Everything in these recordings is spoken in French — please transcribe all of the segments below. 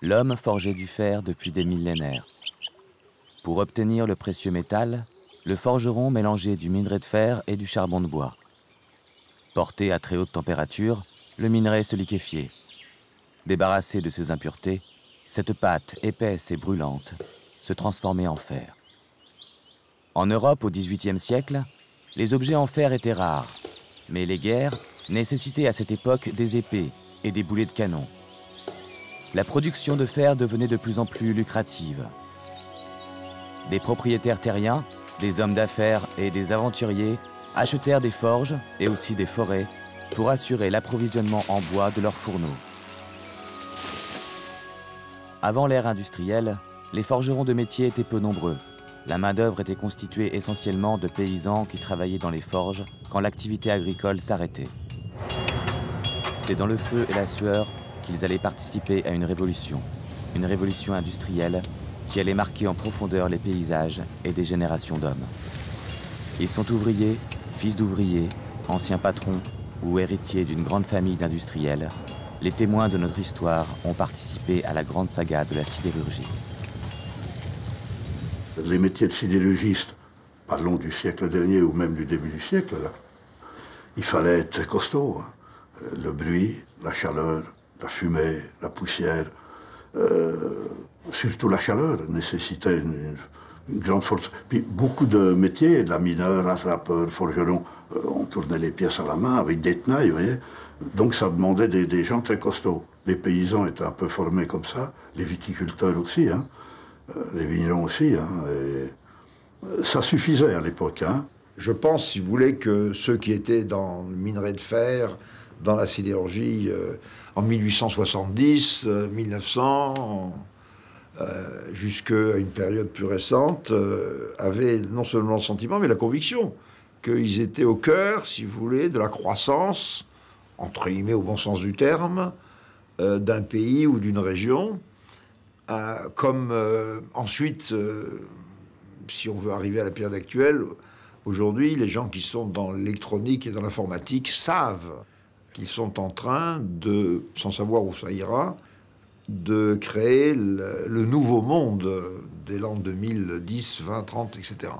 l'homme forgeait du fer depuis des millénaires. Pour obtenir le précieux métal, le forgeron mélangeait du minerai de fer et du charbon de bois. Porté à très haute température, le minerai se liquéfiait. Débarrassé de ses impuretés, cette pâte épaisse et brûlante se transformait en fer. En Europe, au XVIIIe siècle, les objets en fer étaient rares, mais les guerres nécessitaient à cette époque des épées et des boulets de canon. La production de fer devenait de plus en plus lucrative. Des propriétaires terriens, des hommes d'affaires et des aventuriers achetèrent des forges et aussi des forêts pour assurer l'approvisionnement en bois de leurs fourneaux. Avant l'ère industrielle, les forgerons de métier étaient peu nombreux. La main-d'œuvre était constituée essentiellement de paysans qui travaillaient dans les forges quand l'activité agricole s'arrêtait. C'est dans le feu et la sueur qu'ils allaient participer à une révolution industrielle qui allait marquer en profondeur les paysages et des générations d'hommes. Ils sont ouvriers, fils d'ouvriers, anciens patrons ou héritiers d'une grande famille d'industriels. Les témoins de notre histoire ont participé à la grande saga de la sidérurgie. Les métiers de sidérurgiste, parlons du siècle dernier ou même du début du siècle, là, il fallait être très costaud. Hein. Le bruit, la chaleur, la fumée, la poussière, surtout la chaleur nécessitait une grande force. Puis beaucoup de métiers, la mineur, rattrapeur, forgeron, on tournait les pièces à la main avec des tenailles, vous voyez. Donc ça demandait des gens très costauds. Les paysans étaient un peu formés comme ça, les viticulteurs aussi, hein, les vignerons aussi. Hein, et ça suffisait à l'époque. Hein. Je pense, si vous voulez, que ceux qui étaient dans le minerai de fer, dans la sidérurgie, en 1870, 1900, jusqu'à une période plus récente, avaient non seulement le sentiment, mais la conviction qu'ils étaient au cœur, si vous voulez, de la croissance, entre guillemets au bon sens du terme, d'un pays ou d'une région, comme ensuite, si on veut arriver à la période actuelle, aujourd'hui, les gens qui sont dans l'électronique et dans l'informatique savent qu'ils sont en train de, sans savoir où ça ira, de créer le nouveau monde dès l'an 2010, 20, 30, etc.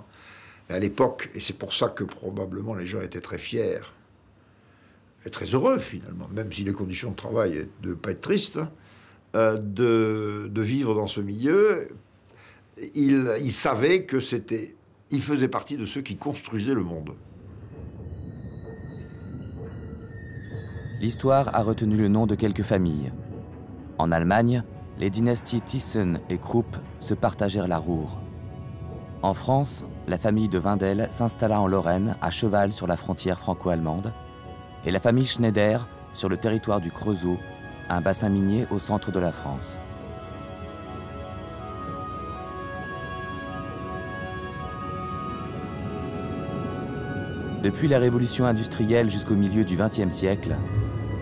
Et à l'époque, et c'est pour ça que probablement les gens étaient très fiers, et très heureux finalement, même si les conditions de travail ne pas être tristes, de vivre dans ce milieu, ils savaient que c'était, ils faisaient partie de ceux qui construisaient le monde. L'histoire a retenu le nom de quelques familles. En Allemagne, les dynasties Thyssen et Krupp se partagèrent la Ruhr. En France, la famille de Wendel s'installa en Lorraine, à cheval sur la frontière franco-allemande, et la famille Schneider sur le territoire du Creusot, un bassin minier au centre de la France. Depuis la révolution industrielle jusqu'au milieu du XXe siècle,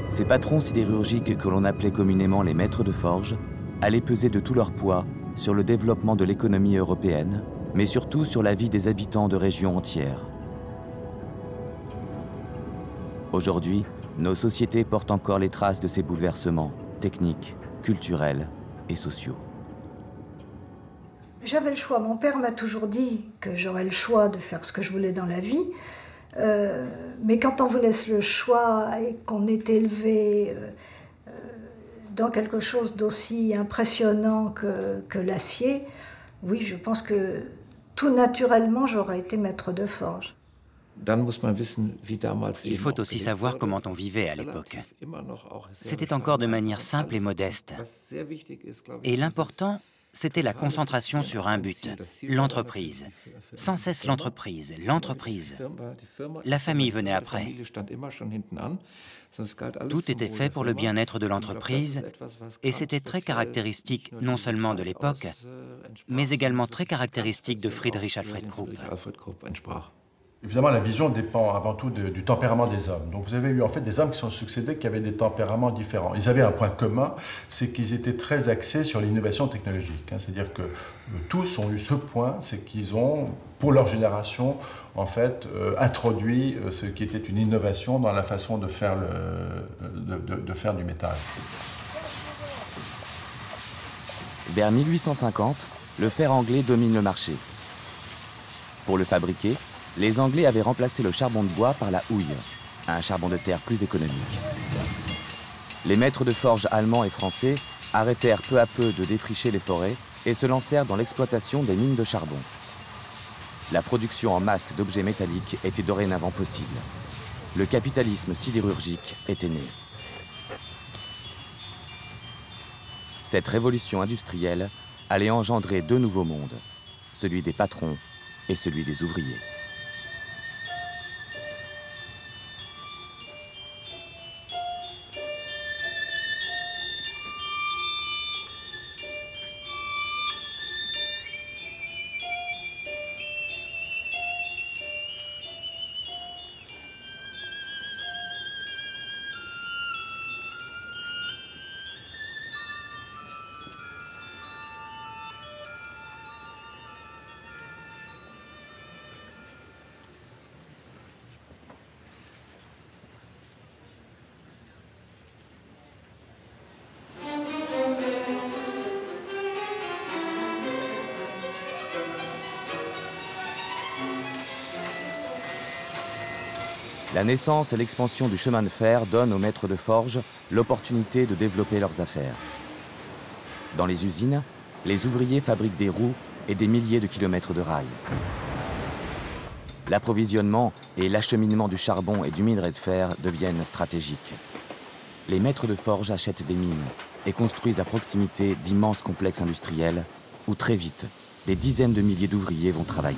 ces patrons sidérurgiques que l'on appelait communément les maîtres de forge allaient peser de tout leur poids sur le développement de l'économie européenne, mais surtout sur la vie des habitants de régions entières. Aujourd'hui, nos sociétés portent encore les traces de ces bouleversements techniques, culturels et sociaux. J'avais le choix. Mon père m'a toujours dit que j'aurais le choix de faire ce que je voulais dans la vie. Mais quand on vous laisse le choix et qu'on est élevé dans quelque chose d'aussi impressionnant que l'acier, oui, je pense que tout naturellement, j'aurais été maître de forge. Il faut aussi savoir comment on vivait à l'époque. C'était encore de manière simple et modeste. Et l'important, c'était la concentration sur un but, l'entreprise. Sans cesse l'entreprise, l'entreprise. La famille venait après. Tout était fait pour le bien-être de l'entreprise et c'était très caractéristique non seulement de l'époque, mais également très caractéristique de Friedrich Alfred Krupp. Évidemment, la vision dépend avant tout du tempérament des hommes. Donc vous avez eu en fait des hommes qui sont succédés qui avaient des tempéraments différents. Ils avaient un point commun, c'est qu'ils étaient très axés sur l'innovation technologique. C'est-à-dire que tous ont eu ce point, c'est qu'ils ont, pour leur génération, en fait, introduit ce qui était une innovation dans la façon de faire, de faire du métal. Vers 1850, le fer anglais domine le marché. Pour le fabriquer, les Anglais avaient remplacé le charbon de bois par la houille, un charbon de terre plus économique. Les maîtres de forge allemands et français arrêtèrent peu à peu de défricher les forêts et se lancèrent dans l'exploitation des mines de charbon. La production en masse d'objets métalliques était dorénavant possible. Le capitalisme sidérurgique était né. Cette révolution industrielle allait engendrer deux nouveaux mondes, celui des patrons et celui des ouvriers. La naissance et l'expansion du chemin de fer donnent aux maîtres de forge l'opportunité de développer leurs affaires. Dans les usines, les ouvriers fabriquent des roues et des milliers de kilomètres de rails. L'approvisionnement et l'acheminement du charbon et du minerai de fer deviennent stratégiques. Les maîtres de forge achètent des mines et construisent à proximité d'immenses complexes industriels où très vite, des dizaines de milliers d'ouvriers vont travailler.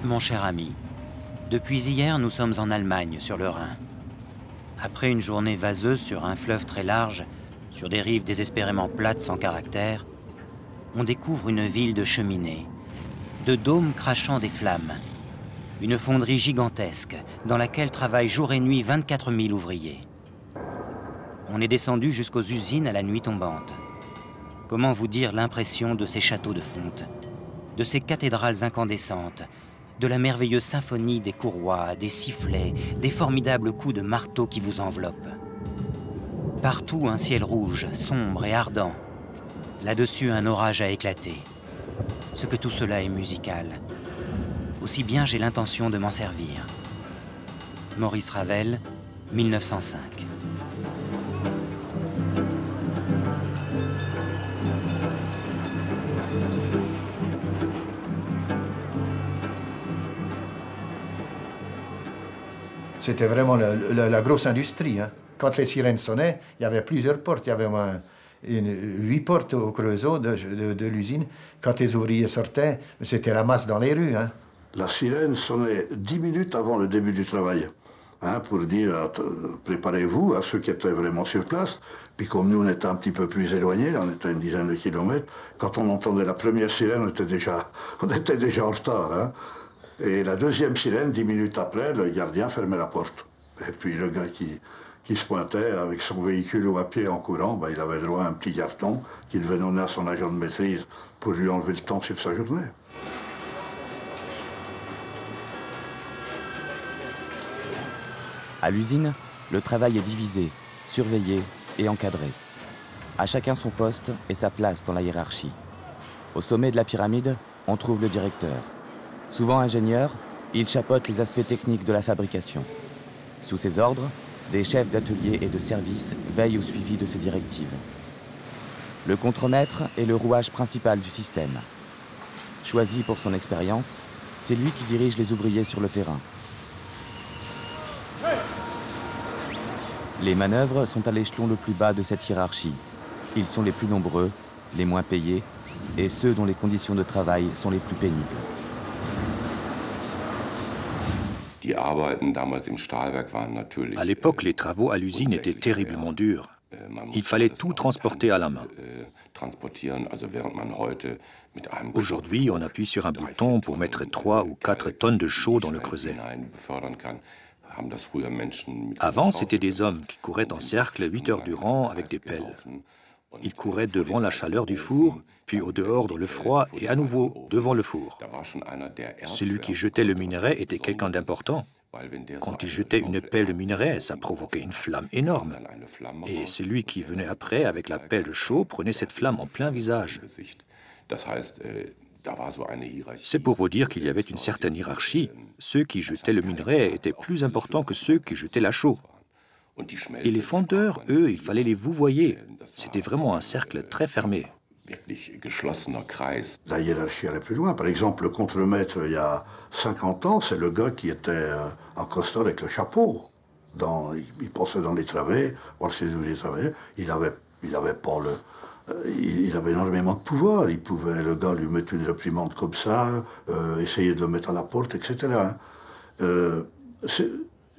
Mon cher ami, depuis hier, nous sommes en Allemagne, sur le Rhin. Après une journée vaseuse sur un fleuve très large, sur des rives désespérément plates sans caractère, on découvre une ville de cheminées, de dômes crachant des flammes, une fonderie gigantesque dans laquelle travaillent jour et nuit 24 000 ouvriers. On est descendu jusqu'aux usines à la nuit tombante. Comment vous dire l'impression de ces châteaux de fonte, de ces cathédrales incandescentes, de la merveilleuse symphonie des courroies, des sifflets, des formidables coups de marteau qui vous enveloppent. Partout un ciel rouge, sombre et ardent. Là-dessus un orage a éclaté. Ce que tout cela est musical. Aussi bien j'ai l'intention de m'en servir. Maurice Ravel, 1905. C'était vraiment la grosse industrie. Hein. Quand les sirènes sonnaient, il y avait plusieurs portes. Il y avait 8 portes au creusot de l'usine. Quand les ouvriers sortaient, c'était la masse dans les rues. Hein. La sirène sonnait 10 minutes avant le début du travail, hein, pour dire préparez-vous à ceux qui étaient vraiment sur place. Puis comme nous, on était un petit peu plus éloignés, là, on était à une dizaine de kilomètres, quand on entendait la première sirène, on était déjà en retard. Hein. Et la deuxième sirène, 10 minutes après, le gardien fermait la porte. Et puis le gars qui se pointait avec son véhicule ou à pied en courant, ben, il avait droit à un petit carton qu'il devait donner à son agent de maîtrise pour lui enlever le temps sur sa journée. À l'usine, le travail est divisé, surveillé et encadré. À chacun son poste et sa place dans la hiérarchie. Au sommet de la pyramide, on trouve le directeur. Souvent ingénieur, il chapeaute les aspects techniques de la fabrication. Sous ses ordres, des chefs d'atelier et de service veillent au suivi de ses directives. Le contremaître est le rouage principal du système. Choisi pour son expérience, c'est lui qui dirige les ouvriers sur le terrain. Les manœuvres sont à l'échelon le plus bas de cette hiérarchie. Ils sont les plus nombreux, les moins payés, et ceux dont les conditions de travail sont les plus pénibles. À l'époque, les travaux à l'usine étaient terriblement durs. Il fallait tout transporter à la main. Aujourd'hui, on appuie sur un bouton pour mettre 3 ou 4 tonnes de chaux dans le creuset. Avant, c'étaient des hommes qui couraient en cercle 8 heures durant avec des pelles. Ils couraient devant la chaleur du four, puis au dehors dans le froid et à nouveau devant le four. Celui qui jetait le minerai était quelqu'un d'important. Quand il jetait une pelle de minerai, ça provoquait une flamme énorme. Et celui qui venait après avec la pelle chaude prenait cette flamme en plein visage. C'est pour vous dire qu'il y avait une certaine hiérarchie. Ceux qui jetaient le minerai étaient plus importants que ceux qui jetaient la chaux. Et les fondeurs, eux, il fallait les vouvoyer. C'était vraiment un cercle très fermé. La hiérarchie allait plus loin. Par exemple, le contremaître, il y a 50 ans, c'est le gars qui était en costard avec le chapeau. Il passait dans les travées, voir ses ouvriers travailler. Il avait énormément de pouvoir. Le gars lui mettre une réprimande comme ça, essayer de le mettre à la porte, etc.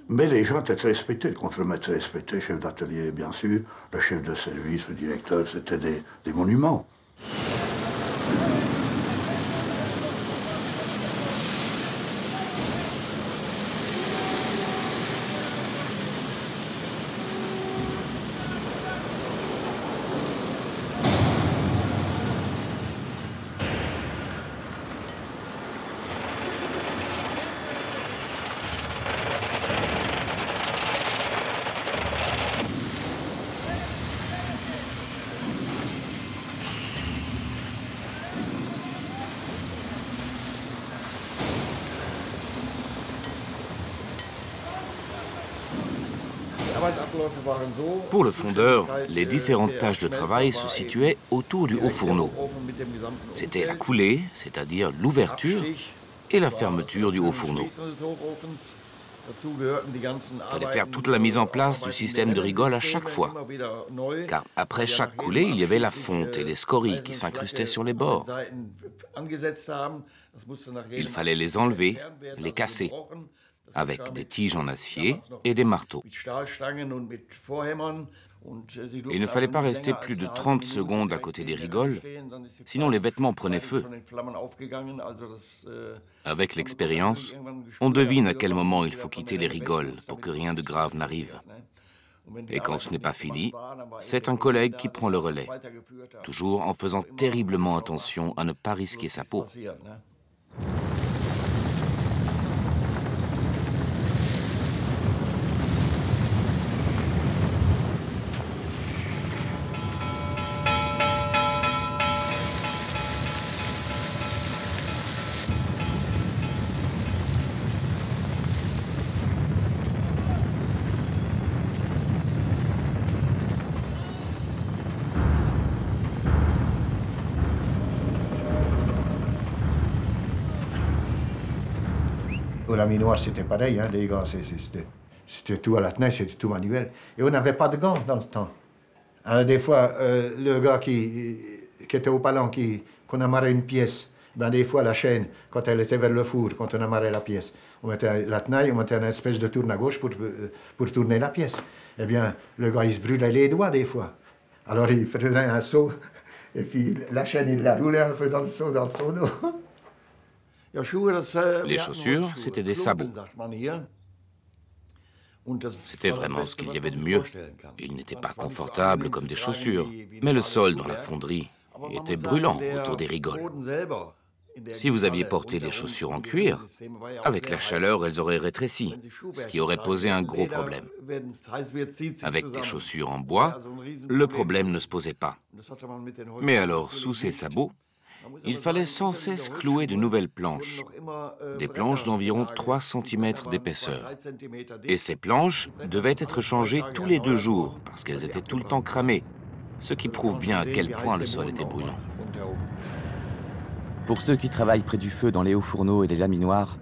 Mais les gens étaient très respectés, le contremaître très respecté, le chef d'atelier, bien sûr, le chef de service, le directeur, c'était des monuments. Pour le fondeur, les différentes tâches de travail se situaient autour du haut fourneau. C'était la coulée, c'est-à-dire l'ouverture, et la fermeture du haut fourneau. Il fallait faire toute la mise en place du système de rigole à chaque fois, car après chaque coulée, il y avait la fonte et les scories qui s'incrustaient sur les bords. Il fallait les enlever, les casser, avec des tiges en acier et des marteaux. Il ne fallait pas rester plus de 30 secondes à côté des rigoles, sinon les vêtements prenaient feu. Avec l'expérience, on devine à quel moment il faut quitter les rigoles pour que rien de grave n'arrive. Et quand ce n'est pas fini, c'est un collègue qui prend le relais, toujours en faisant terriblement attention à ne pas risquer sa peau. Au laminoir, c'était pareil, hein, les gants, c'était tout à la tenaille, c'était tout manuel. Et on n'avait pas de gants dans le temps. Alors, des fois, le gars qui était au palan, qu'on amarrait une pièce, ben, des fois, la chaîne, quand elle était vers le four, quand on amarrait la pièce, on mettait la tenaille, on mettait une espèce de tourne à gauche pour tourner la pièce. Eh bien, le gars, il se brûlait les doigts, des fois. Alors, il faisait un saut, et puis la chaîne, il la roulait un peu dans le seau d'eau. Les chaussures, c'était des sabots. C'était vraiment ce qu'il y avait de mieux. Ils n'étaient pas confortables comme des chaussures, mais le sol dans la fonderie était brûlant autour des rigoles. Si vous aviez porté des chaussures en cuir, avec la chaleur, elles auraient rétréci, ce qui aurait posé un gros problème. Avec des chaussures en bois, le problème ne se posait pas. Mais alors, sous ces sabots, il fallait sans cesse clouer de nouvelles planches, des planches d'environ 3 cm d'épaisseur. Et ces planches devaient être changées tous les 2 jours, parce qu'elles étaient tout le temps cramées, ce qui prouve bien à quel point le sol était brûlant. Pour ceux qui travaillent près du feu dans les hauts fourneaux et les laminoirs,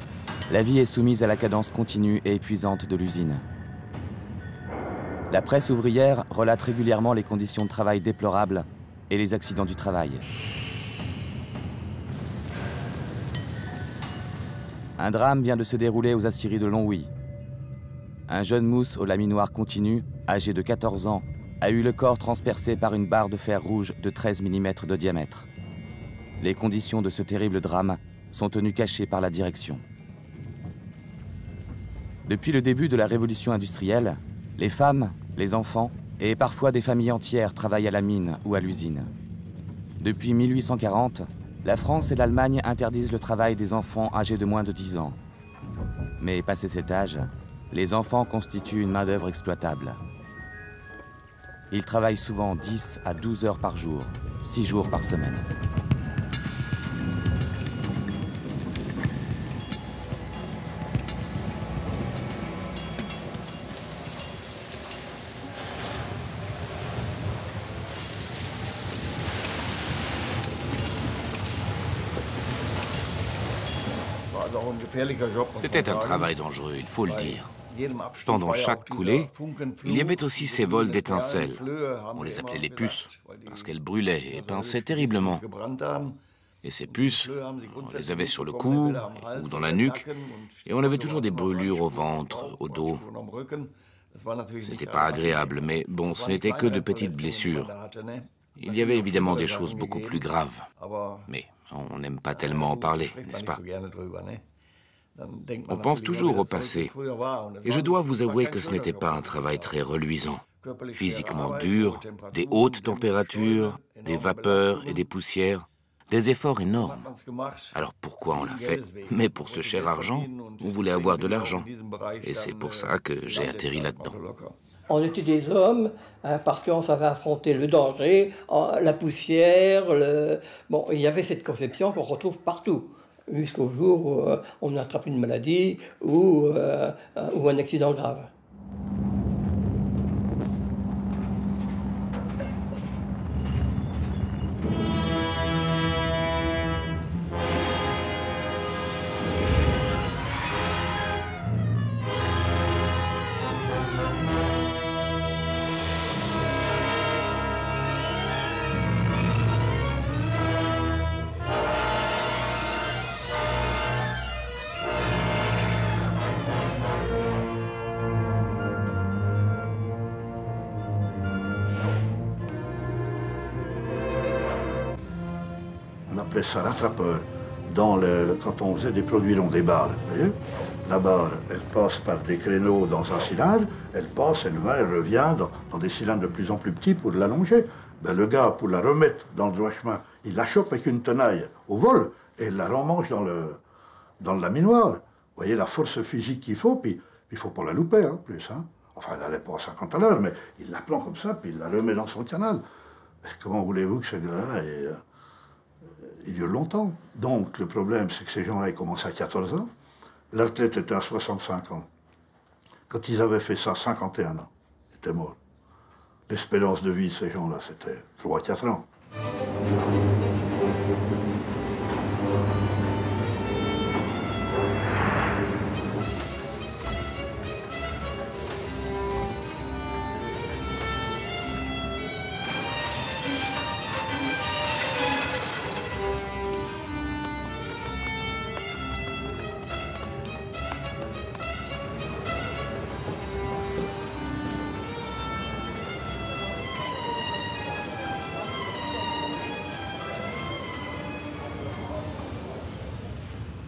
la vie est soumise à la cadence continue et épuisante de l'usine. La presse ouvrière relate régulièrement les conditions de travail déplorables et les accidents du travail. Un drame vient de se dérouler aux aciéries de Longwy. Un jeune mousse au laminoir continu, âgé de 14 ans, a eu le corps transpercé par une barre de fer rouge de 13 mm de diamètre. Les conditions de ce terrible drame sont tenues cachées par la direction. Depuis le début de la révolution industrielle, les femmes, les enfants et parfois des familles entières travaillent à la mine ou à l'usine. Depuis 1840, la France et l'Allemagne interdisent le travail des enfants âgés de moins de 10 ans. Mais passé cet âge, les enfants constituent une main-d'œuvre exploitable. Ils travaillent souvent 10 à 12 heures par jour, 6 jours par semaine. C'était un travail dangereux, il faut le dire. Pendant chaque coulée, il y avait aussi ces vols d'étincelles. On les appelait les puces, parce qu'elles brûlaient et pinçaient terriblement. Et ces puces, on les avait sur le cou ou dans la nuque, et on avait toujours des brûlures au ventre, au dos. C'était pas agréable, mais bon, ce n'était que de petites blessures. Il y avait évidemment des choses beaucoup plus graves, mais on n'aime pas tellement en parler, n'est-ce pas? On pense toujours au passé, et je dois vous avouer que ce n'était pas un travail très reluisant. Physiquement dur, des hautes températures, des vapeurs et des poussières, des efforts énormes. Alors pourquoi on l'a fait? Mais pour ce cher argent, on voulait avoir de l'argent, et c'est pour ça que j'ai atterri là-dedans. On était des hommes, hein, parce qu'on savait affronter le danger, la poussière, Bon, il y avait cette conception qu'on retrouve partout, jusqu'au jour où on attrape une maladie ou un accident grave. On appelait ça rattrapeur. Quand on faisait des produits longs, des barres, vous voyez, la barre, elle passe par des créneaux dans un cylindre, elle passe, elle va, elle revient dans des cylindres de plus en plus petits pour l'allonger. Ben, le gars, pour la remettre dans le droit chemin, il la chope avec une tenaille au vol et il la remange dans le laminoir. Vous voyez la force physique qu'il faut, puis il ne faut pas la louper, en plus. Hein. Enfin, elle n'allait pas à 50 à l'heure, mais il la plante comme ça, puis il la remet dans son canal. Comment voulez-vous que ce gars-là il dure longtemps. Donc, le problème, c'est que ces gens-là, ils commencent à 14 ans. L'athlète était à 65 ans. Quand ils avaient fait ça, 51 ans, ils étaient morts. L'espérance de vie de ces gens-là, c'était 3-4 ans.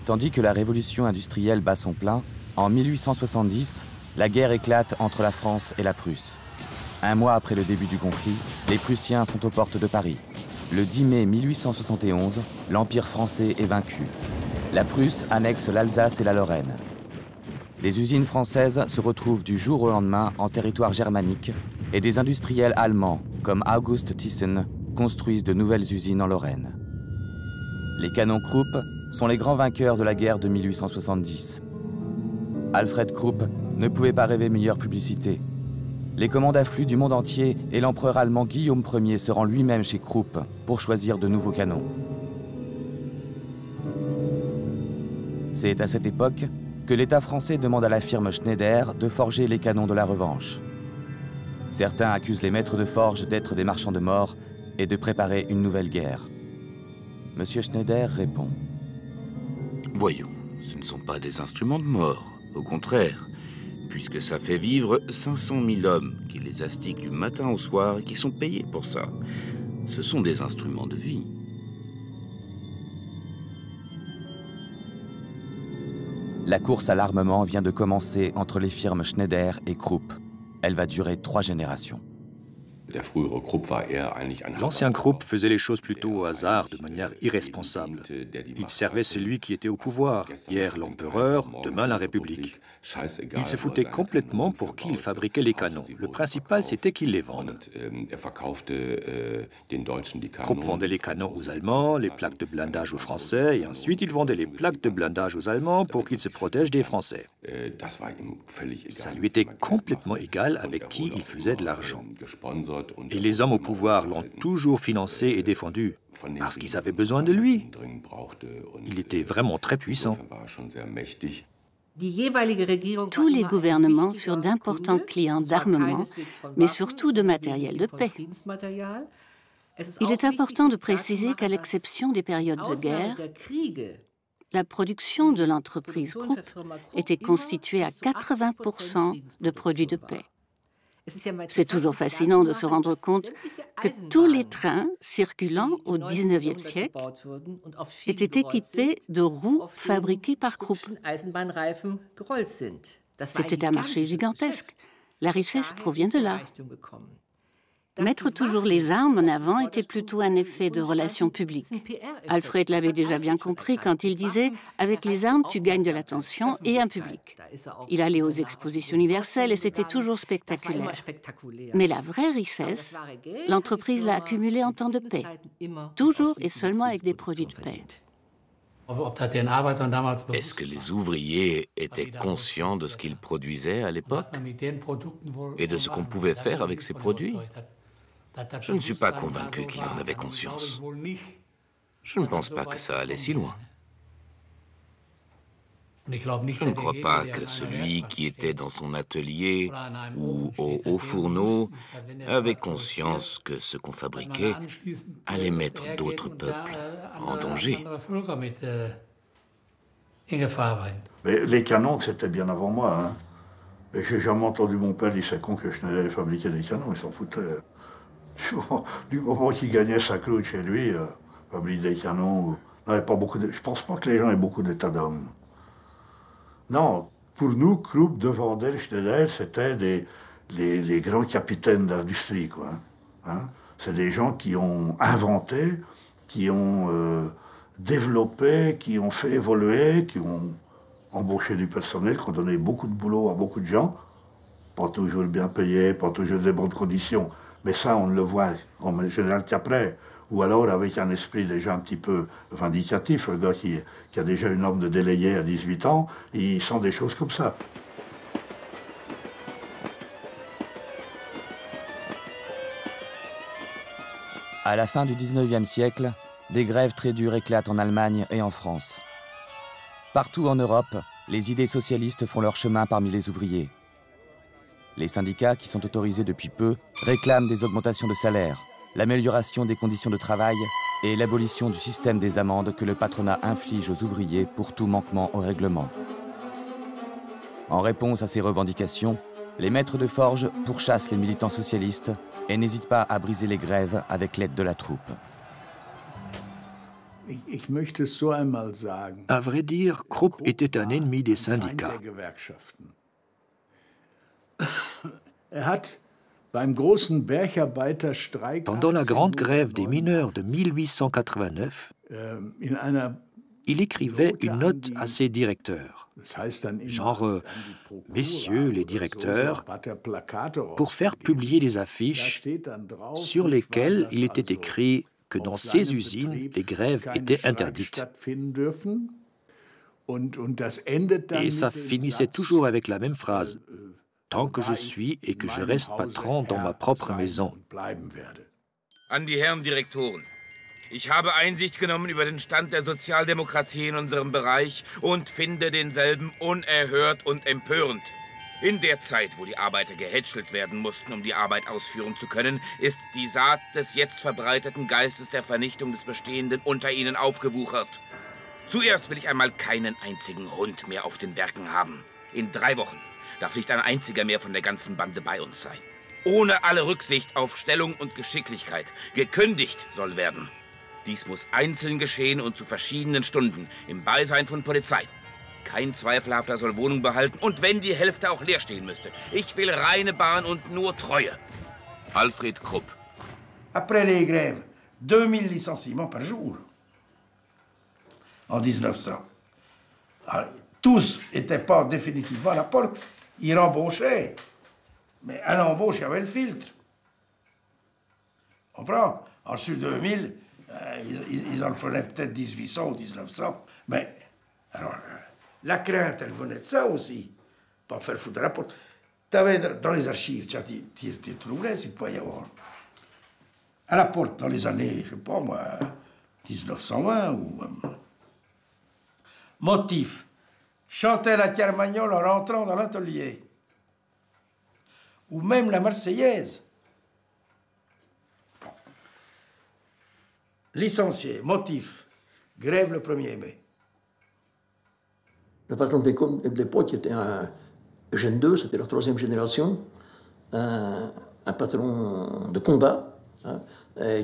Tandis que la révolution industrielle bat son plein, en 1870, la guerre éclate entre la France et la Prusse. Un mois après le début du conflit, les Prussiens sont aux portes de Paris. Le 10 mai 1871, l'Empire français est vaincu. La Prusse annexe l'Alsace et la Lorraine. Des usines françaises se retrouvent du jour au lendemain en territoire germanique et des industriels allemands, comme August Thyssen, construisent de nouvelles usines en Lorraine. Les canons Krupp sont les grands vainqueurs de la guerre de 1870. Alfred Krupp ne pouvait pas rêver meilleure publicité. Les commandes affluent du monde entier et l'empereur allemand Guillaume Ier se rend lui-même chez Krupp pour choisir de nouveaux canons. C'est à cette époque que l'État français demande à la firme Schneider de forger les canons de la revanche. Certains accusent les maîtres de forge d'être des marchands de mort et de préparer une nouvelle guerre. Monsieur Schneider répond: Voyons, ce ne sont pas des instruments de mort, au contraire, puisque ça fait vivre 500 000 hommes qui les astiquent du matin au soir et qui sont payés pour ça. Ce sont des instruments de vie. La course à l'armement vient de commencer entre les firmes Schneider et Krupp. Elle va durer 3 générations. L'ancien Krupp faisait les choses plutôt au hasard, de manière irresponsable. Il servait celui qui était au pouvoir, hier l'empereur, demain la République. Il se foutait complètement pour qui il fabriquait les canons. Le principal, c'était qu'il les vende. Krupp vendait les canons aux Allemands, les plaques de blindage aux Français, et ensuite il vendait les plaques de blindage aux Allemands pour qu'ils se protègent des Français. Ça lui était complètement égal avec qui il faisait de l'argent. Et les hommes au pouvoir l'ont toujours financé et défendu, parce qu'ils avaient besoin de lui. Il était vraiment très puissant. Tous les gouvernements furent d'importants clients d'armement, mais surtout de matériel de paix. Il est important de préciser qu'à l'exception des périodes de guerre, la production de l'entreprise Krupp était constituée à 80% de produits de paix. C'est toujours fascinant de se rendre compte que tous les trains circulant au XIXe siècle étaient équipés de roues fabriquées par Krupp. C'était un marché gigantesque. La richesse provient de là. Mettre toujours les armes en avant était plutôt un effet de relations publiques. Alfred l'avait déjà bien compris quand il disait « Avec les armes, tu gagnes de l'attention et un public ». Il allait aux expositions universelles et c'était toujours spectaculaire. Mais la vraie richesse, l'entreprise l'a accumulée en temps de paix, toujours et seulement avec des produits de paix. Est-ce que les ouvriers étaient conscients de ce qu'ils produisaient à l'époque et de ce qu'on pouvait faire avec ces produits? Je ne suis pas convaincu qu'ils en avaient conscience. Je ne pense pas que ça allait si loin. Je ne crois pas que celui qui était dans son atelier ou au haut fourneau avait conscience que ce qu'on fabriquait allait mettre d'autres peuples en danger. Mais les canons, c'était bien avant moi. Hein. Et j'ai jamais entendu mon père dire c'est con que Schneider fabriquait des canons, il s'en foutait. Du moment qu'il gagnait sa croûte chez lui, fabriquer des canons. Je ne pense pas que les gens aient beaucoup d'état d'âme. Non, pour nous, Krupp, De Wendel, Schneider, c'était les grands capitaines d'industrie, quoi. Hein? C'est des gens qui ont inventé, qui ont développé, qui ont fait évoluer, qui ont embauché du personnel, qui ont donné beaucoup de boulot à beaucoup de gens, pas toujours bien payés, pas toujours des bonnes conditions. Mais ça, on ne le voit en général qu'après. Ou alors avec un esprit déjà un petit peu vindicatif. Le gars qui a déjà une norme de délayé à 18 ans, il sent des choses comme ça. À la fin du XIXe siècle, des grèves très dures éclatent en Allemagne et en France. Partout en Europe, les idées socialistes font leur chemin parmi les ouvriers. Les syndicats, qui sont autorisés depuis peu, réclament des augmentations de salaire, l'amélioration des conditions de travail et l'abolition du système des amendes que le patronat inflige aux ouvriers pour tout manquement au règlement. En réponse à ces revendications, les maîtres de forge pourchassent les militants socialistes et n'hésitent pas à briser les grèves avec l'aide de la troupe. À vrai dire, Krupp était un ennemi des syndicats. Pendant la grande grève des mineurs de 1889, il écrivait une note à ses directeurs, genre « Messieurs les directeurs », pour faire publier des affiches sur lesquelles il était écrit que dans ces usines, les grèves étaient interdites. Et ça finissait toujours avec la même phrase. Tant que je suis et que je reste patron dans ma propre maison. An die Herren Direktoren. Ich habe Einsicht genommen über den Stand der Sozialdemokratie in unserem Bereich und finde denselben unerhört und empörend. In der Zeit, wo die Arbeiter gehätschelt werden mussten, um die Arbeit ausführen zu können, ist die Saat des jetzt verbreiteten Geistes der Vernichtung des Bestehenden unter ihnen aufgewuchert. Zuerst will ich einmal keinen einzigen Hund mehr auf den Werken haben. In 3 Wochen darf nicht ein einziger mehr von der ganzen Bande bei uns sein. Ohne alle Rücksicht auf Stellung und Geschicklichkeit. Gekündigt soll werden. Dies muss einzeln geschehen und zu verschiedenen Stunden im Beisein von Polizei. Kein Zweifelhafter soll Wohnung behalten und wenn die Hälfte auch leer stehen müsste. Ich will reine Bahn und nur Treue. Alfred Krupp. Après les grèves, 2000 licenciements par jour. En 1900. Alors, tous n'étaient pas définitivement à la porte. Ils rembauchaient. Mais à l'embauche, il y avait le filtre. On comprend? Ensuite, 2000, ils en prenaient peut-être 1800 ou 1900. Mais, alors, la crainte, elle venait de ça aussi. Pas me faire foutre à la porte. Tu avais dans les archives, tu trouvais s'il pouvait y avoir. À la porte, dans les années, je sais pas moi, 1920 ou... motif. Chantait la Carmagnole en rentrant dans l'atelier. Ou même la Marseillaise. Licencié, motif, grève le 1er mai. Le patron de l'époque était un Eugène II, c'était leur 3e génération, un patron de combat, hein,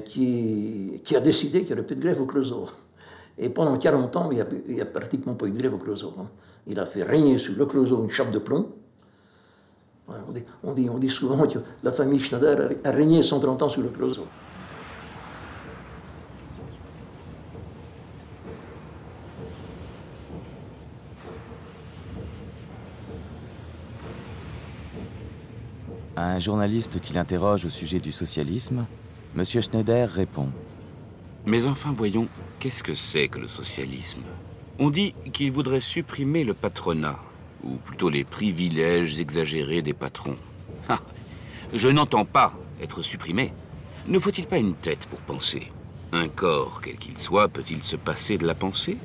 qui a décidé qu'il n'y aurait plus de grève au Creusot. Et pendant 40 ans, il n'y a pratiquement pas eu de grève au Creusot. Hein. Il a fait régner sur le Creusot une chape de plomb. On dit souvent que la famille Schneider a régné 130 ans sur le Creusot. À un journaliste qui l'interroge au sujet du socialisme, M. Schneider répond. Mais enfin, voyons, qu'est-ce que c'est que le socialisme? On dit qu'il voudrait supprimer le patronat, ou plutôt les privilèges exagérés des patrons. Ah, je n'entends pas être supprimé. Ne faut-il pas une tête pour penser? Un corps, quel qu'il soit, peut-il se passer de la pensée?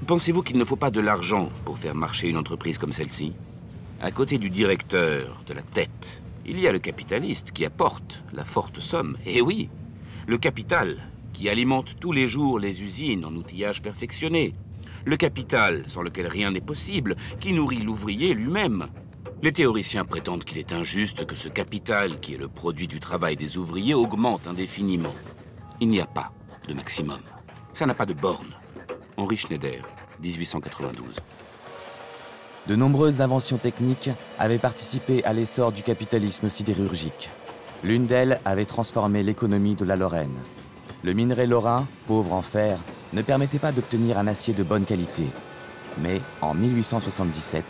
Pensez-vous qu'il ne faut pas de l'argent pour faire marcher une entreprise comme celle-ci? À côté du directeur, de la tête, il y a le capitaliste qui apporte la forte somme. Et oui, le capital qui alimente tous les jours les usines en outillage perfectionné. Le capital sans lequel rien n'est possible, qui nourrit l'ouvrier lui-même. Les théoriciens prétendent qu'il est injuste que ce capital, qui est le produit du travail des ouvriers, augmente indéfiniment. Il n'y a pas de maximum. Ça n'a pas de borne. Henri Schneider, 1892. De nombreuses inventions techniques avaient participé à l'essor du capitalisme sidérurgique. L'une d'elles avait transformé l'économie de la Lorraine. Le minerai lorrain, pauvre en fer, ne permettait pas d'obtenir un acier de bonne qualité. Mais en 1877,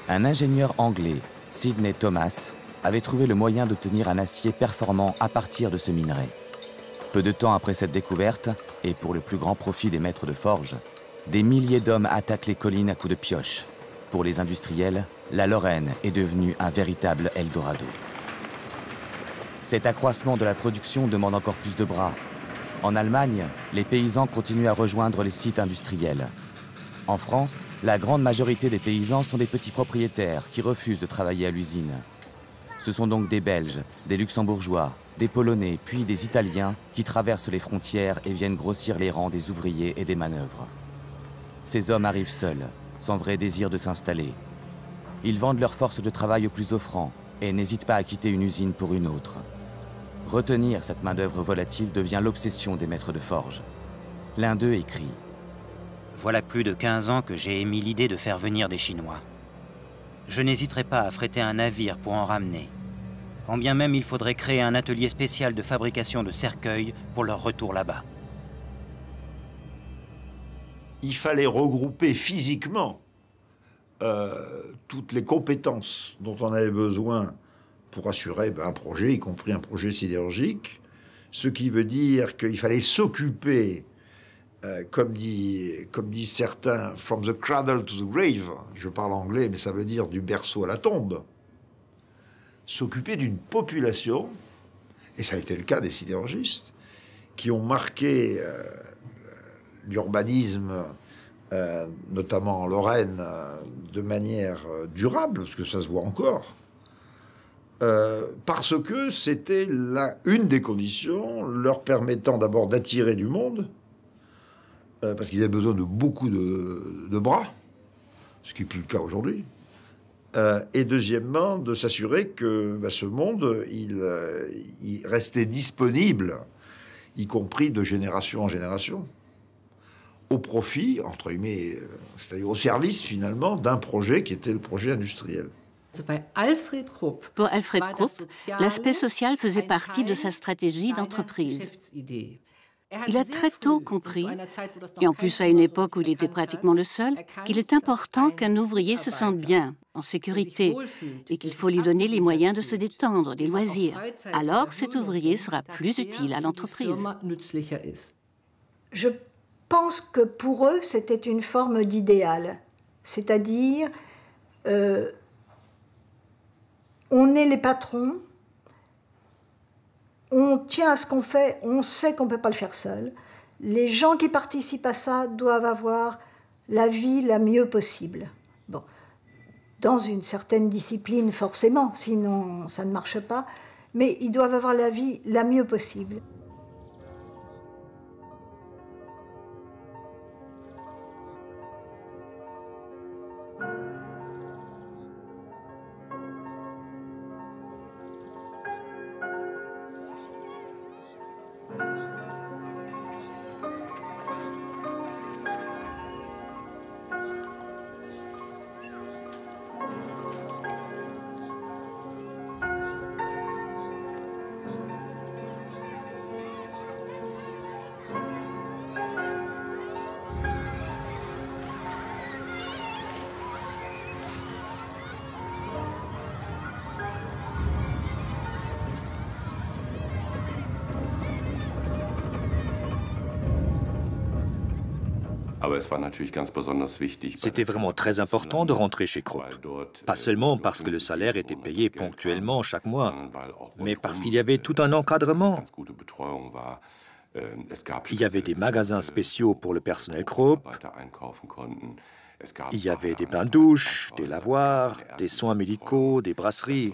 un ingénieur anglais, Sidney Thomas, avait trouvé le moyen d'obtenir un acier performant à partir de ce minerai. Peu de temps après cette découverte, et pour le plus grand profit des maîtres de forge, des milliers d'hommes attaquent les collines à coups de pioche. Pour les industriels, la Lorraine est devenue un véritable Eldorado. Cet accroissement de la production demande encore plus de bras. En Allemagne, les paysans continuent à rejoindre les sites industriels. En France, la grande majorité des paysans sont des petits propriétaires qui refusent de travailler à l'usine. Ce sont donc des Belges, des Luxembourgeois, des Polonais, puis des Italiens qui traversent les frontières et viennent grossir les rangs des ouvriers et des manœuvres. Ces hommes arrivent seuls, sans vrai désir de s'installer. Ils vendent leur force de travail au plus offrant et n'hésitent pas à quitter une usine pour une autre. Retenir cette main-d'œuvre volatile devient l'obsession des maîtres de forge. L'un d'eux écrit « Voilà plus de 15 ans que j'ai émis l'idée de faire venir des Chinois. Je n'hésiterai pas à fréter un navire pour en ramener, quand bien même il faudrait créer un atelier spécial de fabrication de cercueils pour leur retour là-bas. » Il fallait regrouper physiquement toutes les compétences dont on avait besoin pour assurer un projet, y compris un projet sidérurgique, ce qui veut dire qu'il fallait s'occuper, comme disent certains, « from the cradle to the grave », je parle anglais, mais ça veut dire du berceau à la tombe, s'occuper d'une population, et ça a été le cas des sidérurgistes, qui ont marqué l'urbanisme, notamment en Lorraine, de manière durable, parce que ça se voit encore, parce que c'était une des conditions leur permettant d'abord d'attirer du monde, parce qu'ils avaient besoin de beaucoup de bras, ce qui n'est plus le cas aujourd'hui, et deuxièmement, de s'assurer que ce monde, il restait disponible, y compris de génération en génération. au profit, entre guillemets, c'est-à-dire au service finalement d'un projet qui était le projet industriel. Pour Alfred Krupp, l'aspect social faisait partie de sa stratégie d'entreprise. Il a très tôt compris, et en plus à une époque où il était pratiquement le seul, qu'il est important qu'un ouvrier se sente bien, en sécurité, et qu'il faut lui donner les moyens de se détendre, des loisirs. Alors cet ouvrier sera plus utile à l'entreprise. Je pense que pour eux, c'était une forme d'idéal. C'est-à-dire, on est les patrons, on tient à ce qu'on fait, on sait qu'on ne peut pas le faire seul. Les gens qui participent à ça doivent avoir la vie la mieux possible. Bon, dans une certaine discipline, forcément, sinon ça ne marche pas, mais ils doivent avoir la vie la mieux possible. C'était vraiment très important de rentrer chez Krupp. Pas seulement parce que le salaire était payé ponctuellement chaque mois, mais parce qu'il y avait tout un encadrement. Il y avait des magasins spéciaux pour le personnel Krupp. Il y avait des bains-douches, des lavoirs, des soins médicaux, des brasseries.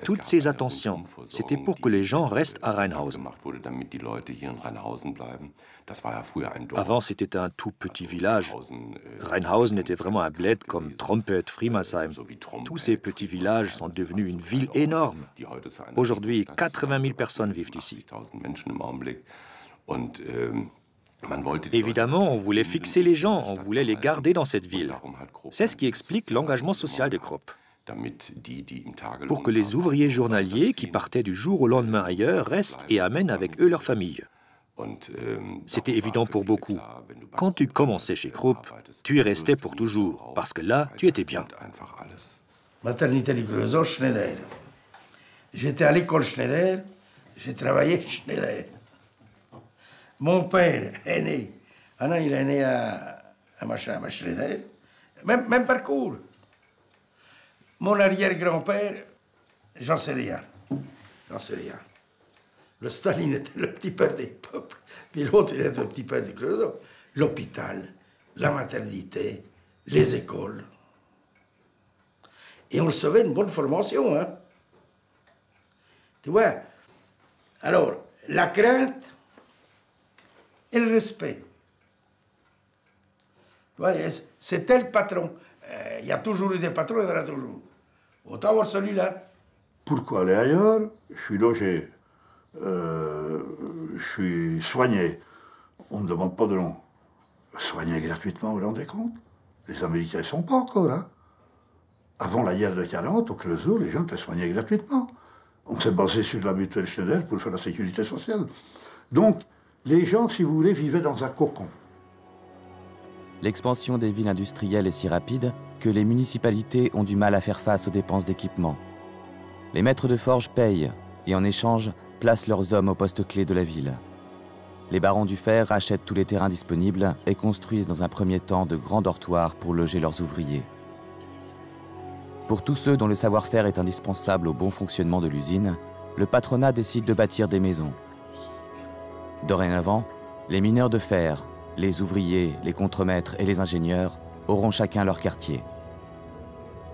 Toutes ces attentions, c'était pour que les gens restent à Rheinhausen. Avant, c'était un tout petit village. Rheinhausen était vraiment un bled comme Trompet, Frimersheim. Tous ces petits villages sont devenus une ville énorme. Aujourd'hui, 80 000 personnes vivent ici. Évidemment, on voulait fixer les gens, on voulait les garder dans cette ville. C'est ce qui explique l'engagement social de Krupp. Pour que les ouvriers journaliers qui partaient du jour au lendemain ailleurs restent et amènent avec eux leur famille. C'était évident pour beaucoup. Quand tu commençais chez Krupp, tu y restais pour toujours, parce que là, tu étais bien. Maternité du Creusot, Schneider. J'étais à l'école Schneider, j'ai travaillé Schneider. Mon père est né. Ah non, il est né à Schneider. Même parcours. Mon arrière-grand-père, j'en sais rien. J'en sais rien. Le Staline était le petit père des peuples, puis l'autre, il était le petit père de Creusot. L'hôpital, la maternité, les écoles. Et on recevait une bonne formation, hein. Tu vois? Alors, la crainte et le respect. C'était le patron. Il y a toujours eu des patrons, il y en aura toujours. Autant avoir celui-là. Pourquoi aller ailleurs? Je suis logé, je suis soigné. On ne me demande pas de nom. Soigné gratuitement, vous vous rendez compte? Les Américains ne sont pas encore là. Avant la guerre de 40, au Creusot, les gens étaient soignés gratuitement. On s'est basé sur la mutuelle Schneider pour faire la sécurité sociale. Donc, les gens, si vous voulez, vivaient dans un cocon. L'expansion des villes industrielles est si rapide que les municipalités ont du mal à faire face aux dépenses d'équipement. Les maîtres de forge payent et en échange placent leurs hommes aux postes clés de la ville. Les barons du fer rachètent tous les terrains disponibles et construisent dans un premier temps de grands dortoirs pour loger leurs ouvriers. Pour tous ceux dont le savoir-faire est indispensable au bon fonctionnement de l'usine, le patronat décide de bâtir des maisons. Dorénavant, les mineurs de fer, les ouvriers, les contremaîtres et les ingénieurs auront chacun leur quartier.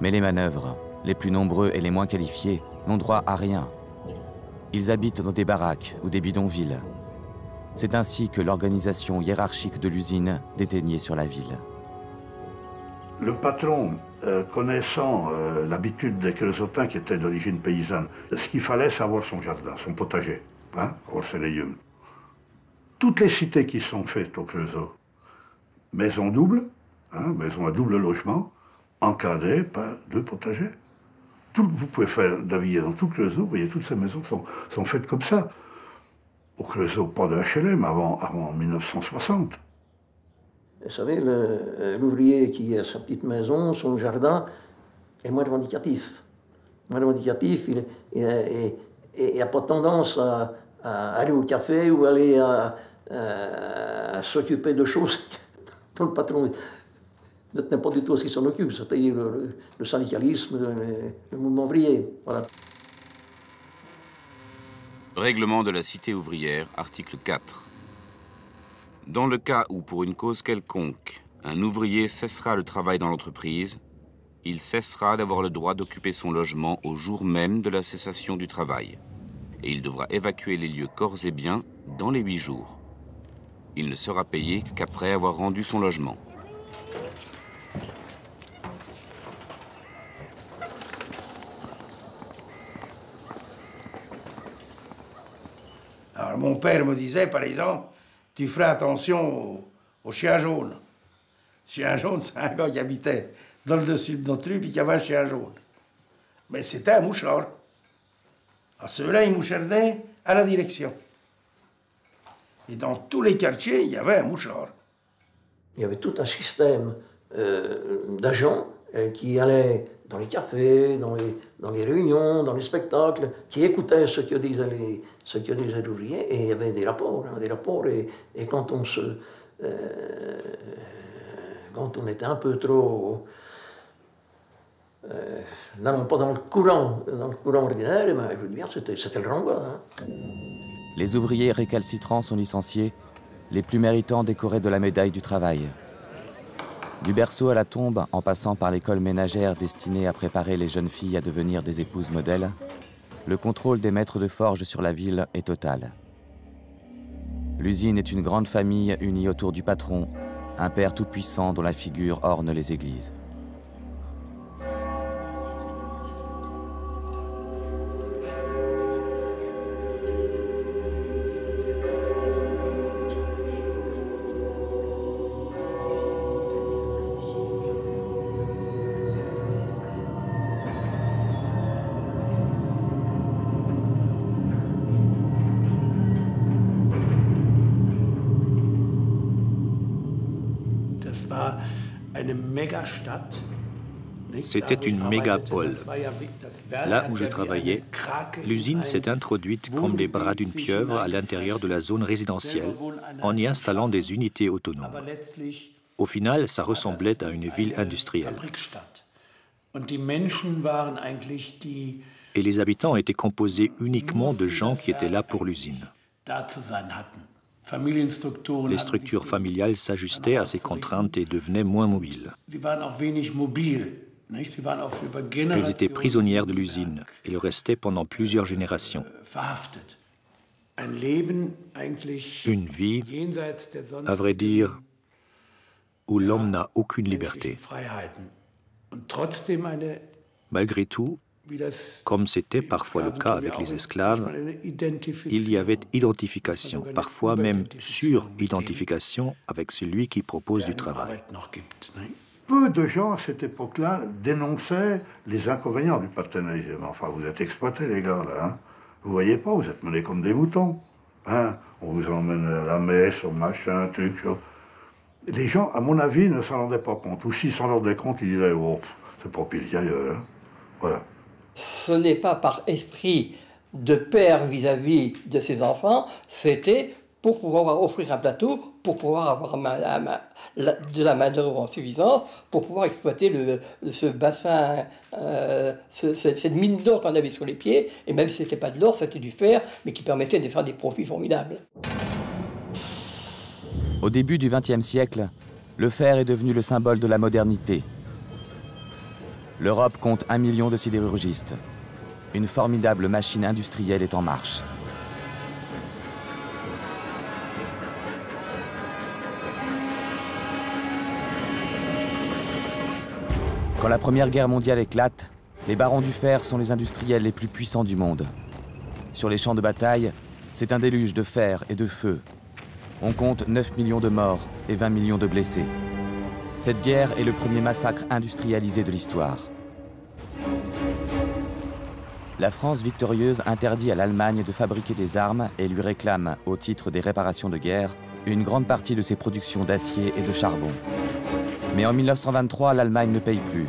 Mais les manœuvres, les plus nombreux et les moins qualifiés, n'ont droit à rien. Ils habitent dans des baraques ou des bidonvilles. C'est ainsi que l'organisation hiérarchique de l'usine déteignait sur la ville. Le patron, connaissant l'habitude des Creusotins qui étaient d'origine paysanne, ce qu'il fallait, c'est avoir son jardin, son potager, hein, avoir ses légumes. toutes les cités qui sont faites au Creusot, maison double, hein, maison à double logement, encadrée par 2 potagers. Vous pouvez faire naviguer dans tout Creusot, vous voyez, toutes ces maisons sont faites comme ça. Au Creusot, pas de HLM avant 1960. Vous savez, l'ouvrier qui a sa petite maison, son jardin, est moins revendicatif. Moins revendicatif, il n'a pas tendance à aller au café ou aller à s'occuper de choses dont le patron ne tenait pas du tout à ce qu'il s'en occupe, c'est-à-dire le syndicalisme, le mouvement ouvrier. Voilà. Règlement de la cité ouvrière, article 4. Dans le cas où, pour une cause quelconque, un ouvrier cessera le travail dans l'entreprise, il cessera d'avoir le droit d'occuper son logement au jour même de la cessation du travail. Et il devra évacuer les lieux corps et biens dans les 8 jours. Il ne sera payé qu'après avoir rendu son logement. Alors, mon père me disait, par exemple, tu ferais attention aux chiens jaunes. Chien jaune, c'est un gars qui habitait dans le dessus de notre rue, puis qui avait un chien jaune. Mais c'était un mouchard. Alors, ceux-là, ils mouchardaient à la direction. Et dans tous les quartiers, il y avait un mouchard. Il y avait tout un système d'agents qui allaient dans les cafés, dans les réunions, dans les spectacles, qui écoutaient ce que disaient les ouvriers, et il y avait des rapports, et quand on était un peu trop, non pas dans le courant ordinaire, mais je veux dire, c'était le renvoi. Hein. Les ouvriers récalcitrants sont licenciés, les plus méritants décorés de la médaille du travail. Du berceau à la tombe, en passant par l'école ménagère destinée à préparer les jeunes filles à devenir des épouses modèles, le contrôle des maîtres de forge sur la ville est total. L'usine est une grande famille unie autour du patron, un père tout-puissant dont la figure orne les églises. C'était une mégapole. Là où je travaillais, l'usine s'est introduite comme les bras d'une pieuvre à l'intérieur de la zone résidentielle en y installant des unités autonomes. Au final, ça ressemblait à une ville industrielle. Et les habitants étaient composés uniquement de gens qui étaient là pour l'usine. Les structures familiales s'ajustaient à ces contraintes et devenaient moins mobiles. Elles étaient prisonnières de l'usine et le restaient pendant plusieurs générations. Une vie, à vrai dire, où l'homme n'a aucune liberté. Malgré tout, comme c'était parfois le cas avec les esclaves, il y avait identification, parfois même sur-identification avec celui qui propose du travail. Peu de gens à cette époque-là dénonçaient les inconvénients du partenariat. Enfin, vous êtes exploités, les gars, là. Hein. Vous voyez pas, vous êtes menés comme des moutons. Hein. On vous emmène à la messe, au machin, truc. Les gens, à mon avis, ne s'en rendaient pas compte. Ou s'ils s'en rendaient compte, ils disaient « Oh, c'est pas pire qu'ailleurs. Hein. » Voilà. Ce n'est pas par esprit de père vis-à-vis de ses enfants, c'était pour pouvoir offrir un plateau, pour pouvoir avoir de la main-d'œuvre en suffisance, pour pouvoir exploiter ce bassin, cette mine d'or qu'on avait sur les pieds, et même si ce n'était pas de l'or, c'était du fer, mais qui permettait de faire des profits formidables. Au début du XXe siècle, le fer est devenu le symbole de la modernité. L'Europe compte 1 million de sidérurgistes. Une formidable machine industrielle est en marche. Quand la Première Guerre mondiale éclate, les barons du fer sont les industriels les plus puissants du monde. Sur les champs de bataille, c'est un déluge de fer et de feu. On compte 9 millions de morts et 20 millions de blessés. Cette guerre est le premier massacre industrialisé de l'histoire. La France victorieuse interdit à l'Allemagne de fabriquer des armes et lui réclame, au titre des réparations de guerre, une grande partie de ses productions d'acier et de charbon. Mais en 1923, l'Allemagne ne paye plus.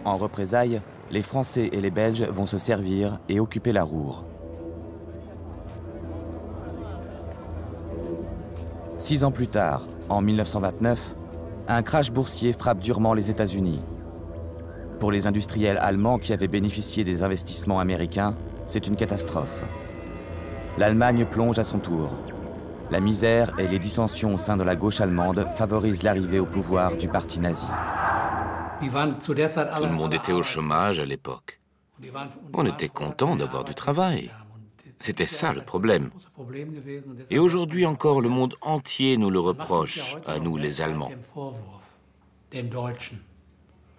En représailles, les Français et les Belges vont se servir et occuper la Ruhr. 6 ans plus tard, en 1929, un crash boursier frappe durement les États-Unis. Pour les industriels allemands qui avaient bénéficié des investissements américains, c'est une catastrophe. L'Allemagne plonge à son tour. La misère et les dissensions au sein de la gauche allemande favorisent l'arrivée au pouvoir du parti nazi. Tout le monde était au chômage à l'époque. On était content d'avoir du travail. C'était ça le problème. Et aujourd'hui encore, le monde entier nous le reproche, à nous les Allemands.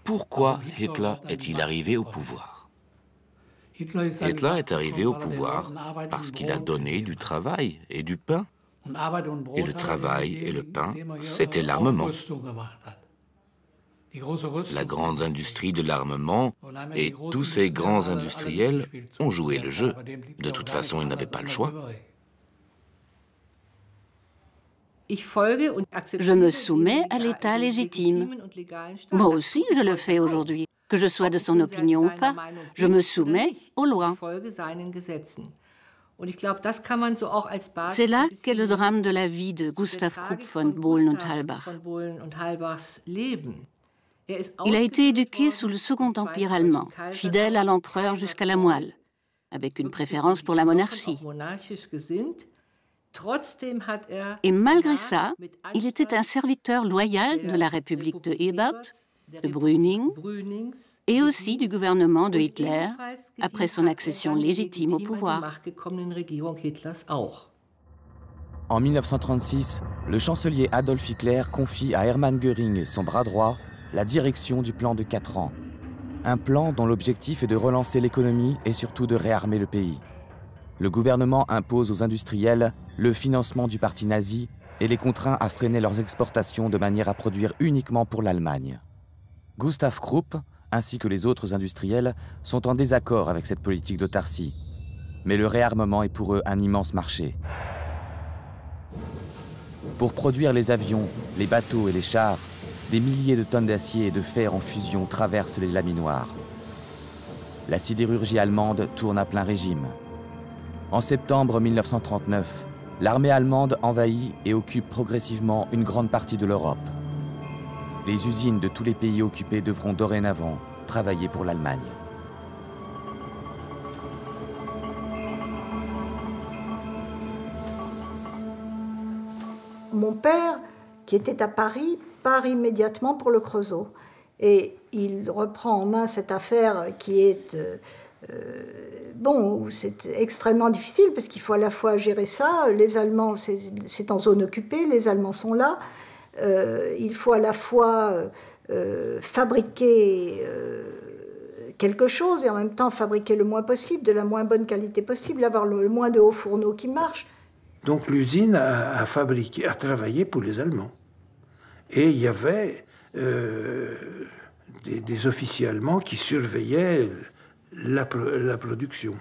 Pourquoi Hitler est-il arrivé au pouvoir? Hitler est arrivé au pouvoir parce qu'il a donné du travail et du pain. Et le travail et le pain, c'était l'armement. La grande industrie de l'armement et tous ces grands industriels ont joué le jeu. De toute façon, ils n'avaient pas le choix. Je me soumets à l'État légitime. Moi aussi, je le fais aujourd'hui. Que je sois de son opinion ou pas, je me soumets aux lois. C'est là qu'est le drame de la vie de Gustav Krupp von Bohlen und Halbach. Il a été éduqué sous le Second Empire allemand, fidèle à l'empereur jusqu'à la moelle, avec une préférence pour la monarchie. Et malgré ça, il était un serviteur loyal de la République de Ebert, de Brüning, et aussi du gouvernement de Hitler, après son accession légitime au pouvoir. En 1936, le chancelier Adolf Hitler confie à Hermann Göring, son bras droit, la direction du plan de 4 ans. Un plan dont l'objectif est de relancer l'économie et surtout de réarmer le pays. Le gouvernement impose aux industriels le financement du parti nazi et les contraint à freiner leurs exportations de manière à produire uniquement pour l'Allemagne. Gustav Krupp, ainsi que les autres industriels, sont en désaccord avec cette politique d'autarcie. Mais le réarmement est pour eux un immense marché. Pour produire les avions, les bateaux et les chars, des milliers de tonnes d'acier et de fer en fusion traversent les laminoirs. La sidérurgie allemande tourne à plein régime. En septembre 1939, l'armée allemande envahit et occupe progressivement une grande partie de l'Europe. Les usines de tous les pays occupés devront dorénavant travailler pour l'Allemagne. Mon père, qui était à Paris, part immédiatement pour le Creusot. Et il reprend en main cette affaire qui est... c'est extrêmement difficile parce qu'il faut à la fois gérer ça. Les Allemands, c'est en zone occupée, les Allemands sont là. Il faut à la fois fabriquer quelque chose et en même temps fabriquer le moins possible, de la moins bonne qualité possible, avoir le moins de hauts fourneaux qui marchent. Donc l'usine a travaillé pour les Allemands. Et il y avait des officiers allemands qui surveillaient la production.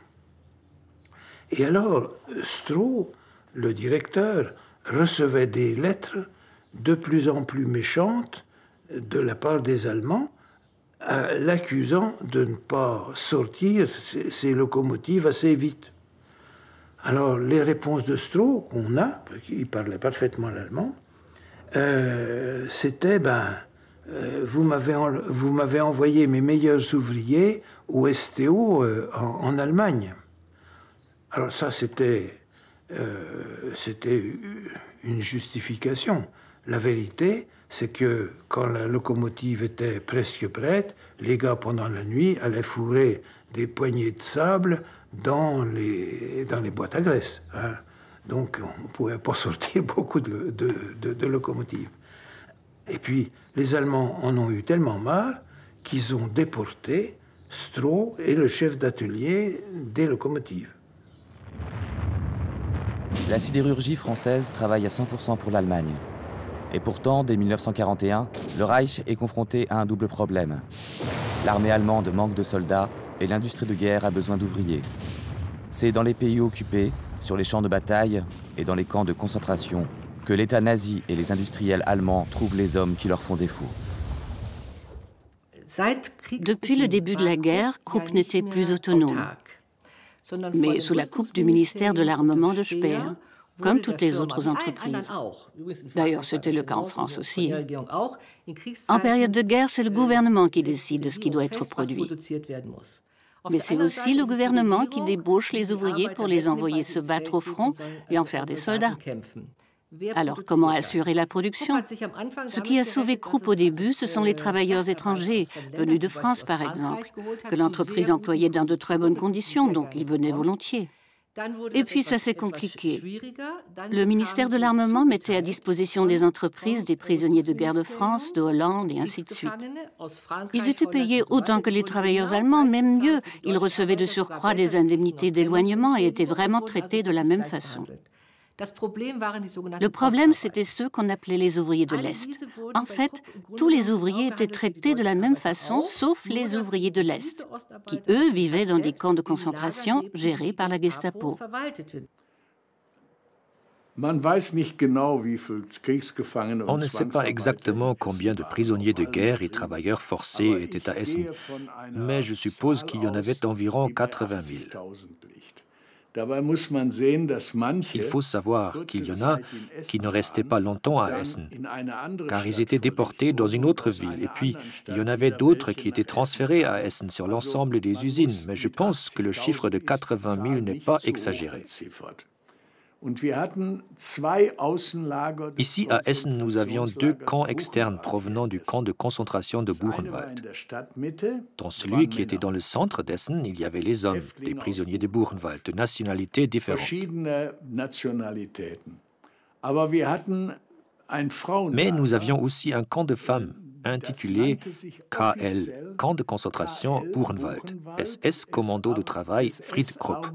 Et alors, Stroh, le directeur, recevait des lettres de plus en plus méchantes de la part des Allemands, l'accusant de ne pas sortir ces locomotives assez vite. Alors, les réponses de Stroh qu'on a, parce qu'il parlait parfaitement l'allemand, c'était vous m'avez envoyé mes meilleurs ouvriers au STO en Allemagne. Alors ça, c'était une justification. La vérité, c'est que quand la locomotive était presque prête, les gars, pendant la nuit, allaient fourrer des poignées de sable dans les boîtes à graisse. Hein. Donc, on ne pouvait pas sortir beaucoup de locomotives. Et puis, les Allemands en ont eu tellement marre qu'ils ont déporté Stroh et le chef d'atelier des locomotives. La sidérurgie française travaille à 100% pour l'Allemagne. Et pourtant, dès 1941, le Reich est confronté à un double problème. L'armée allemande manque de soldats et l'industrie de guerre a besoin d'ouvriers. C'est dans les pays occupés, sur les champs de bataille et dans les camps de concentration que l'État nazi et les industriels allemands trouvent les hommes qui leur font défaut. Depuis le début de la guerre, Krupp n'était plus autonome, mais sous la coupe du ministère de l'Armement de Speer, comme toutes les autres entreprises. D'ailleurs, c'était le cas en France aussi. En période de guerre, c'est le gouvernement qui décide de ce qui doit être produit. Mais c'est aussi le gouvernement qui débauche les ouvriers pour les envoyer se battre au front et en faire des soldats. Alors, comment assurer la production? Ce qui a sauvé Krupp au début, ce sont les travailleurs étrangers, venus de France par exemple, que l'entreprise employait dans de très bonnes conditions, donc ils venaient volontiers. Et puis ça s'est compliqué. Le ministère de l'Armement mettait à disposition des entreprises des prisonniers de guerre de France, de Hollande et ainsi de suite. Ils étaient payés autant que les travailleurs allemands, même mieux. Ils recevaient de surcroît des indemnités d'éloignement et étaient vraiment traités de la même façon. Le problème, c'était ceux qu'on appelait les ouvriers de l'Est. En fait, tous les ouvriers étaient traités de la même façon, sauf les ouvriers de l'Est, qui, eux, vivaient dans des camps de concentration gérés par la Gestapo. On ne sait pas exactement combien de prisonniers de guerre et travailleurs forcés étaient à Essen, mais je suppose qu'il y en avait environ 80 000. Il faut savoir qu'il y en a qui ne restaient pas longtemps à Essen, car ils étaient déportés dans une autre ville. Et puis, il y en avait d'autres qui étaient transférés à Essen sur l'ensemble des usines. Mais je pense que le chiffre de 80 000 n'est pas exagéré. Ici, à Essen, nous avions 2 camps externes provenant du camp de concentration de Buchenwald. Dans celui qui était dans le centre d'Essen, il y avait les hommes, les prisonniers de Buchenwald, de nationalités différentes. Mais nous avions aussi un camp de femmes, intitulé KL, Camp de concentration Buchenwald, SS Commando de travail Fried Krupp.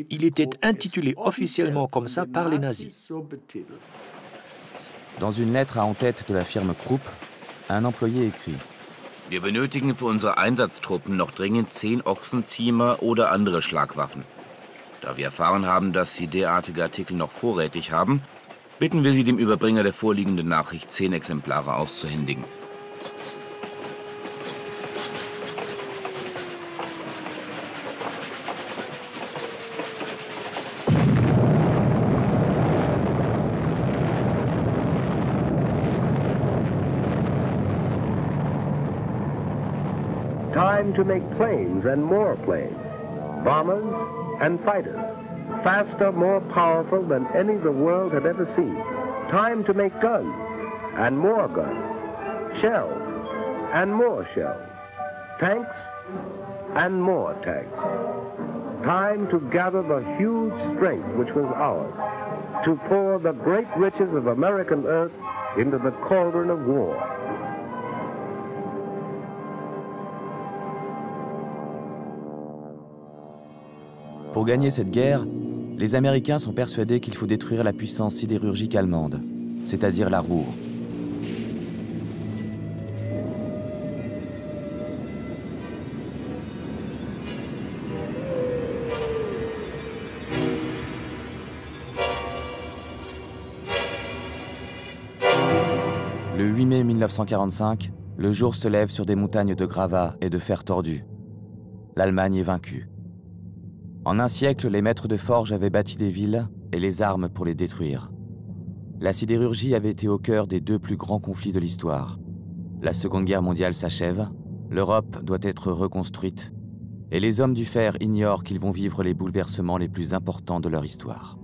Il était intitulé officiellement comme ça par les nazis. Dans une lettre à en-tête de la firme Krupp, un employé écrit: Wir benötigen für unsere Einsatztruppen noch dringend 10 Ochsenziemer oder andere Schlagwaffen. Da wir erfahren haben, dass Sie derartige Artikel noch vorrätig haben, bitten wir Sie, dem Überbringer der vorliegenden Nachricht 10 Exemplare auszuhändigen. Time to make planes and more planes, bombers and fighters. Faster, more powerful than any the world had ever seen. Time to make guns, and more guns, shells, and more shells, tanks, and more tanks. Time to gather the huge strength which was ours, to pour the great riches of American earth into the cauldron of war. Pour gagner cette guerre, les Américains sont persuadés qu'il faut détruire la puissance sidérurgique allemande, c'est-à-dire la Ruhr. Le 8 mai 1945, le jour se lève sur des montagnes de gravats et de fer tordu. L'Allemagne est vaincue. En un siècle, les maîtres de forge avaient bâti des villes et les armes pour les détruire. La sidérurgie avait été au cœur des 2 plus grands conflits de l'histoire. La Seconde Guerre mondiale s'achève, l'Europe doit être reconstruite, et les hommes du fer ignorent qu'ils vont vivre les bouleversements les plus importants de leur histoire.